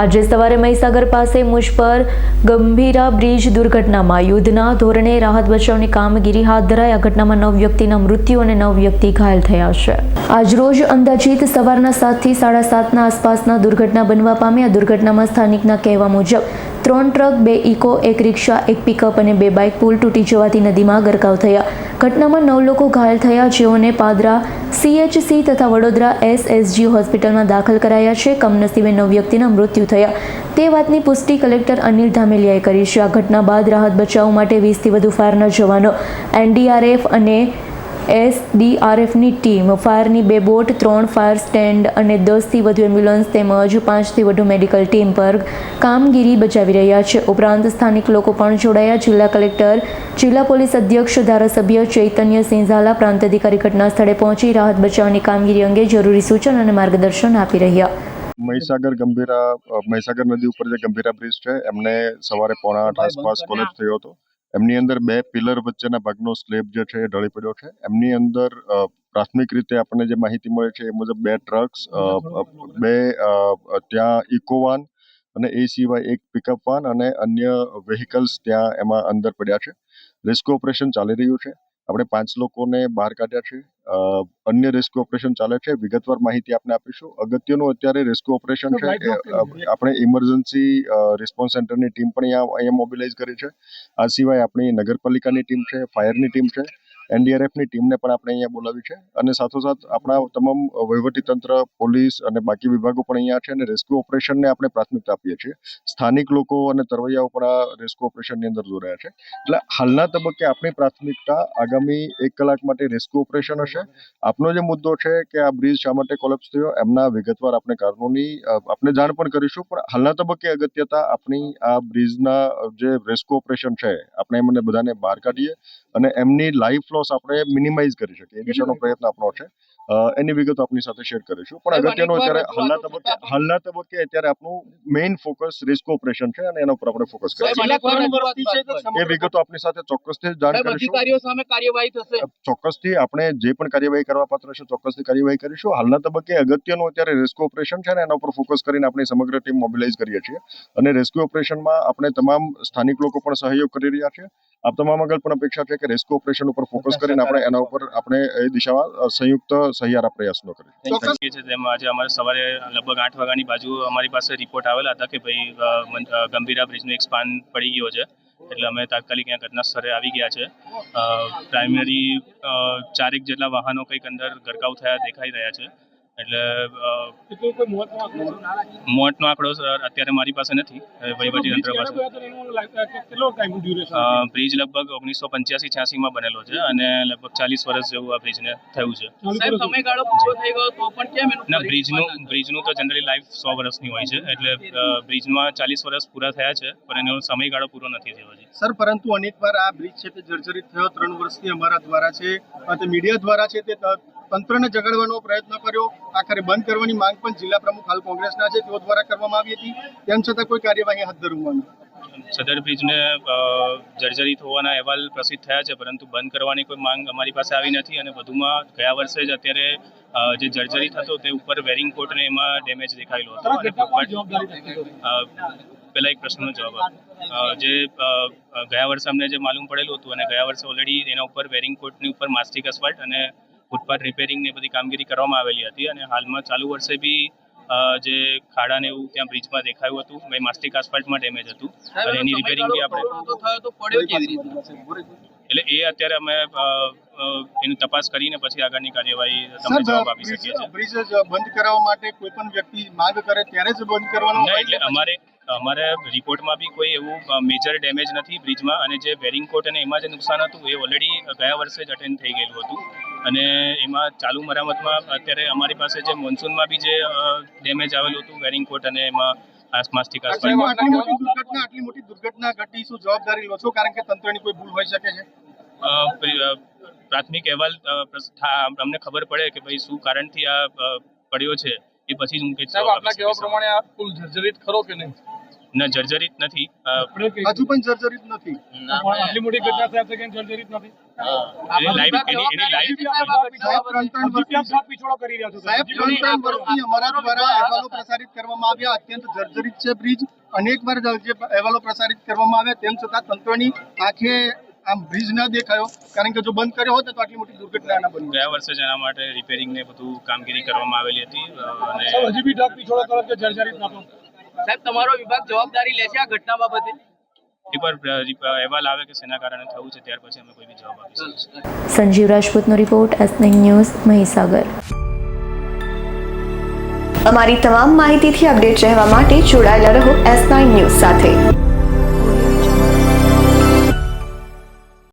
આજે સવારે મહીસાગર પાસે મુજ પર ગંભીરા બ્રિજ દુર્ઘટનામાં યુદ્ધના ધોરણે રાહત બચાવની કામગીરી હાથ ધરાઈ. આ ઘટનામાં 9 વ્યક્તિના મૃત્યુ અને 9 વ્યક્તિ ઘાયલ થયા છે. આજરોજ અંદાજિત સવારના 7 થી 7:30 આસપાસના દુર્ઘટના બનવા પામી. આ દુર્ઘટનામાં સ્થાનિકના કહેવા મુજબ 3 ટ્રક, 2 ઇકો, 1 રિક્ષા, 1 પિકઅપ અને 2 બાઇક પુલ તૂટી જવાથી નદીમાં ગરકાવ થયા. ઘટનામાં 9 લોકો ઘાયલ થયા, જેઓને પાદરા CHC તથા વડોદરા SSG હોસ્પિટલમાં દાખલ કરાયા છે. કમનસીબે 9 વ્યક્તિના મૃત્યુ થયા તે વાતની પુષ્ટિ કલેક્ટર અનિલ ધામેલિયાએ કરી છે. આ ઘટના બાદ રાહત બચાવ માટે 20 થી વધુ ફાયરના જવાનો, NDRF અને SDRFની ટીમ, ફાયરની 2 બોટ, 3 ફાયર સ્ટેન્ડ અને 10 થી વધુ એમ્બ્યુલન્સ તેમજ 5 થી વધુ મેડિકલ ટીમ પર કામગીરી બજાવી રહ્યા છે. ઉપરાંત સ્થાનિક લોકો પણ જોડાયા. જિલ્લા કલેક્ટર, જિલ્લા પોલીસ અધ્યક્ષ, ધારાસભ્ય ચૈતન્યસિંહ ઝાલા, પ્રાંત અધિકારી ઘટના સ્થળે પહોંચી રાહત બચાવની કામગીરી અંગે જરૂરી સૂચન અને માર્ગદર્શન આપી રહ્યા. મહીસાગર નદી ઉપર જે ગંભીરા બ્રિજ છે એમને સવારે 7:45 આસપાસ કોલેપ્સ થયો હતો. એમની અંદર 2 પિલર વચ્ચેના ભાગનો સ્લેબ જે છે એ ઢળી પડ્યો છે. એમની અંદર પ્રાથમિક રીતે આપણને જે માહિતી મળે છે એ મુજબ 2 ટ્રક્સ, 2 ત્યાં ઇકો વાન અને એ સિવાય 1 પિકઅપ વાન અને અન્ય વેહિકલ્સ ત્યાં એમાં અંદર પડ્યા છે. રેસ્ક્યુ ઓપરેશન ચાલી રહ્યું છે. આપણે 5 લોકોને બહાર કાઢ્યા છે. અન્ય રેસ્ક્યુ ઓપરેશન ચાલે છે. વિગતવાર માહિતી આપને આપીશું. અગત્યનું અત્યારે રેસ્ક્યુ ઓપરેશન છે આપણે ઇમરજન્સી રિસ્પોન્સ સેન્ટરની ટીમ પણ અહીંયા મોબિલાઇઝ કરી છે. આ સિવાય આપણી નગરપાલિકાની ટીમ છે, ફાયરની ટીમ છે, NDRFની ટીમને પણ આપણે અહીંયા બોલાવી છે અને સાથોસાથ આપણા તમામ વહીવટીતંત્ર, પોલીસ અને બાકી વિભાગો પણ અહીંયા છે અને રેસ્ક્યુ ઓપરેશનને આપણે પ્રાથમિકતા આપીએ છીએ. સ્થાનિક લોકો અને તરવૈયાઓ પણ આ રેસ્ક્યુ ઓપરેશનની અંદર જોડાયા છે. એટલે હાલના તબક્કે આપણી પ્રાથમિકતા આગામી 1 કલાક માટે રેસ્ક્યુ ઓપરેશન હશે. આપનો જે મુદ્દો છે કે આ બ્રિજ શા માટે કોલેપ્સ થયો, એમના વિગતવાર આપણે કારણોની આપણે જાણ પણ કરીશું, પણ હાલના તબક્કે અગત્યતા આપણી આ બ્રિજના જે રેસ્ક્યુ ઓપરેશન છે આપણે એમને બધાને બહાર કાઢીએ અને એમની લાઈફ લોસ આપણે મિનિમાઇઝ કરી શકીએ એ દિશાનો પ્રયત્ન આપણો છે. એની વિગતો આપની સાથે શેર કરીશું. પણ અગત્યનો અત્યારે હાલના તબક્કે અત્યારે આપણું મેઇન ફોકસ રેસ્ક્યુ ઓપરેશન છે અને એના ઉપર આપણે ફોકસ કરીશું. એ વિગતો આપની સાથે ચોક્કસથી જાણ કરીશું. ચોક્કસથી આપણે જે પણ કાર્યવાહી કરવા પાત્ર છે ચોક્કસથી કાર્યવાહી કરીશું. હાલના તબક્કે અગત્યનું અત્યારે રેસ્ક્યુ ઓપરેશન છે અને એના ઉપર ફોકસ કરીને આપણી સમગ્ર ટીમ મોબિલાઇઝ કરીએ છીએ અને રેસ્ક્યુ ઓપરેશનમાં આપણે તમામ સ્થાનિક લોકો પણ સહયોગ કરી રહ્યા છે. આપ તમામ આગળ પણ અપેક્ષા છે કે રેસ્ક્યુ ઓપરેશન ઉપર ફોકસ કરીને આપણે એના ઉપર આપણે એ દિશામાં સંયુક્ત સહિયારા પ્રયાસો કરીએ. તેમાં આજે અમારે સવારે લગભગ 8 વાગ્યાની બાજુ અમારી પાસે રિપોર્ટ આવેલા હતા કે ભાઈ ગંભીરા બ્રિજનો એક સ્પાન પડી ગયો છે. એટલે અમે તાત્કાલિક અહીંયા ઘટના સ્થળે આવી ગયા છે. પ્રાઇમરી 4 જેટલા વાહનો કંઈક અંદર ગરકાવ થયા દેખાઈ રહ્યા છે. એટલે મોતનો આંકડો અત્યારે મારી પાસે નથી, વહીવટીતંત્ર પાસે. બ્રિજ લગભગ 1985-86 માં બનેલો છે અને લગભગ 40 વર્ષ જેવું આ બ્રિજને થયું છે. ના, બ્રિજનું તો જનરલી લાઈફ 100 વર્ષની હોય છે, એટલે બ્રિજમાં 40 વર્ષ પૂરા થયા છે પણ એનો સમયગાળો પૂરો નથી થયો હજી. સર, પરંતુ અનેકવાર આ બ્રિજ છે તે જર્જરિત થયો. 3 વર્ષથી અમારા દ્વારા છે તે મીડિયા દ્વારા છે તે તંત્રને જગાડવાનો પ્રયત્ન કર્યો. આખરે બંધ કરવાની માંગ પણ જિલ્લા પ્રમુખ હાલ કોંગ્રેસના છે તેઓ દ્વારા કરવામાં આવી હતી. તેમ છતાં કોઈ કાર્યવાહી હાથ ધરવામાં સદર બ્રિજને જર્જરિત હોવાના અહેવાલ પ્રસિદ્ધ થયા છે, પરંતુ બંધ કરવાની કોઈ માંગ અમારી પાસે આવી નથી. અને વધુમાં ગયા વર્ષે જ અત્યારે જે જર્જરિત હતો તે ઉપર વેરિંગ કોટને એમાં ડેમેજ દેખાયેલો હતો. પહેલા એક પ્રશ્નનો જવાબ આપો. જે ગયા વર્ષે અમને જે માલુમ પડેલું હતું અને ગયા વર્ષે ઓલરેડી એના ઉપર વેરિંગ કોટની ઉપર માસ્ટિક અસ્ફાલ્ટ અને ફૂટપાથ રિપેરિંગની બધી કામગીરી કરવામાં આવેલી હતી અને હાલમાં ચાલુ વર્ષે બી જે ખાડા ને એવું ત્યાં બ્રિજમાં દેખાયું હતું, ભાઈ માસ્ટિક આસ્ફાલ્ટમાં ડેમેજ હતું અને એની રિપેરિંગ બી આપણે એટલે એ અત્યારે અમે એની તપાસ કરીને પછી આગળની કાર્યવાહી તમને જવાબ આપી શકીએ છીએ. બ્રિજ બંધ કરાવવા માટે કોઈ પણ વ્યક્તિ માંગ કરે ત્યારે જ બંધ કરવાનો એટલે અમારે રિપોર્ટમાં બી કોઈ એવું મેજર ડેમેજ નથી બ્રિજમાં. અને જે વેરિંગ કોટ અને એમાં જે નુકસાન હતું એ ઓલરેડી ગયા વર્ષે જ અટેન્ડ થઈ ગયેલું હતું અને એમાં ચાલુ મરામતમાં અત્યારે અમારી પાસે જે મોન્સૂનમાં બી જે ડેમેજ આવેલું હતું વેરિંગ કોટ અને એમાં માસ્ટિક આટલી મોટી દુર્ઘટના ઘટી, શું જવાબદારી લો છો? કારણ કે તંત્રની કોઈ ભૂલ હોઈ શકે છે. પ્રાથમિક અહેવાલ અમને ખબર પડે કે ભાઈ શું કારણથી આ પડ્યો છે એ પછી જ હું કંઈક આપના કહેવા પ્રમાણે આ પુલ જર્જરિત ખરો કે નહીં? ના જર્જરિત નથી. હજુ પણ જર્જરિત નથી. આટલી મોટી ઘટના સાહેબ સેકન્ડ જર્જરિત નથી. એની લાઈફ સાહેબ ત્રણ પીછોડો કરી રહ્યા છો સાહેબ ત્રણ વર્ષથી અમારા દ્વારા અહેવાલો પ્રસારિત કરવામાં આવ્યા. અત્યંત જર્જરિત છે બ્રિજ. અનેકવાર જે અહેવાલો પ્રસારિત કરવામાં આવ્યા તેમ છતાં તંત્રની આંખે આમ બ્રિજ ના દેખાયો, કારણ કે જો બંધ કર્યો હોત તો આટલી મોટી દુર્ઘટના ના બની. ગયા વર્ષે જ એના માટે રિપેરિંગ ને બધું કામગીરી કરવામાં આવેલી હતી અને હજી બી ઢાક પીછોડો કરો કે જર્જરિત નતો. સાહેબ તમારો વિભાગ જવાબદારી લેશે આ ઘટના બાબતે? એકવાર અહેવાલ આવે કે શેના કારણે થયું છે ત્યાર પછી અમે કોઈ બી જવાબ આપીશું. સંજીવ રાજપૂતનો રિપોર્ટ, S9 ન્યૂઝ, મહીસાગર. અમારી તમામ માહિતીથી અપડેટ રહેવા માટે જોડાયેલા રહો S9 ન્યૂઝ સાથે.